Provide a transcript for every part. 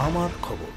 আমার খবর।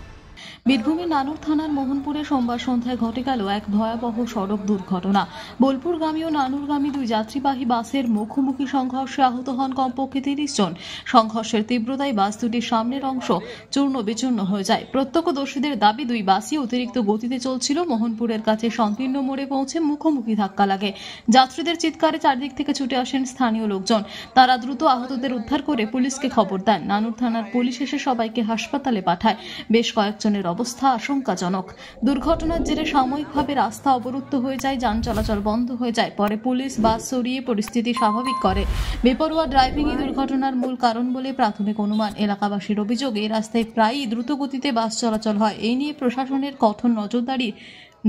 বীরভূমের নানুর থানার মোহনপুরে সোমবার সন্ধ্যায় ঘটে গেল এক ভয়াবহ সড়ক দুর্ঘটনা। বোলপুরগামী ও নানুরগামী দুই যাত্রীবাহী বাসের মুখোমুখি সংঘর্ষে আহত হন কমপক্ষে 30 জন। সংঘর্ষের তীব্রতায় বাস দুটির সামনের অংশ চূর্ণ বিচূর্ণ হয়ে যায়। প্রত্যক্ষদর্শীদের দাবি, দুই বাসই অতিরিক্ত গতিতে চলছিল। মোহনপুরের কাছে সংকীর্ণ মোড়ে পৌঁছে মুখোমুখি ধাক্কা লাগে। যাত্রীদের চিৎকারে চারদিক থেকে ছুটে আসেন স্থানীয় লোকজন। তারা দ্রুত আহতদের উদ্ধার করে পুলিশকে খবর দেন। নানুর থানার পুলিশ এসে সবাইকে হাসপাতালে পাঠায়। বেশ কয়েকজনের অবস্থা আশঙ্কাজনক। দুর্ঘটনার জেরে সাময়িকভাবে রাস্তা অবরুদ্ধ হয়ে যায়, যান চলাচল বন্ধ হয়ে যায়। পরে পুলিশ বাস সরিয়ে পরিস্থিতি স্বাভাবিক করে। বেপরোয়া ড্রাইভিংই দুর্ঘটনার মূল কারণ বলে প্রাথমিক অনুমান। এলাকাবাসীর অভিযোগ, এই রাস্তায় প্রায়ই দ্রুত গতিতে বাস চলাচল হয়। এই নিয়ে প্রশাসনের কঠোর নজরদারি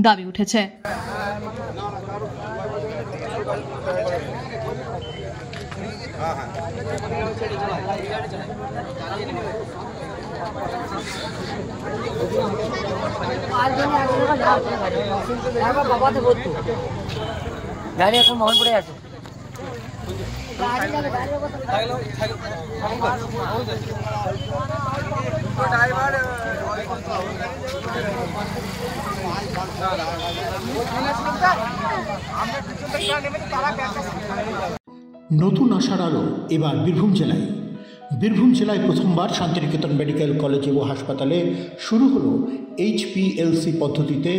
দাবি উঠেছে। গাড়ি এখন মোহনপুরে আছে। নতুন আশার আলো এবার বীরভূম জেলায়। বীরভূম জেলায় প্রথমবার শান্তিনিকেতন মেডিকেল কলেজে ও হাসপাতালে শুরু হলো HPLC পদ্ধতিতে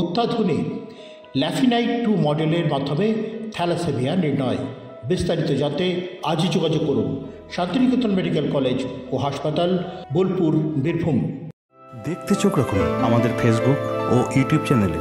অত্যাধুনিক ল্যাফিনাইট-2 মডেলের মাধ্যমে থ্যালাসেমিয়া নির্ণয়। বিস্তারিত জানতে আজই যোগাযোগ করুন শান্তিনিকেতন মেডিকেল কলেজ ও হাসপাতাল, বোলপুর, বীরভূম। দেখতে চোখ রাখুন আমাদের ফেসবুক ও ইউটিউব চ্যানেলে।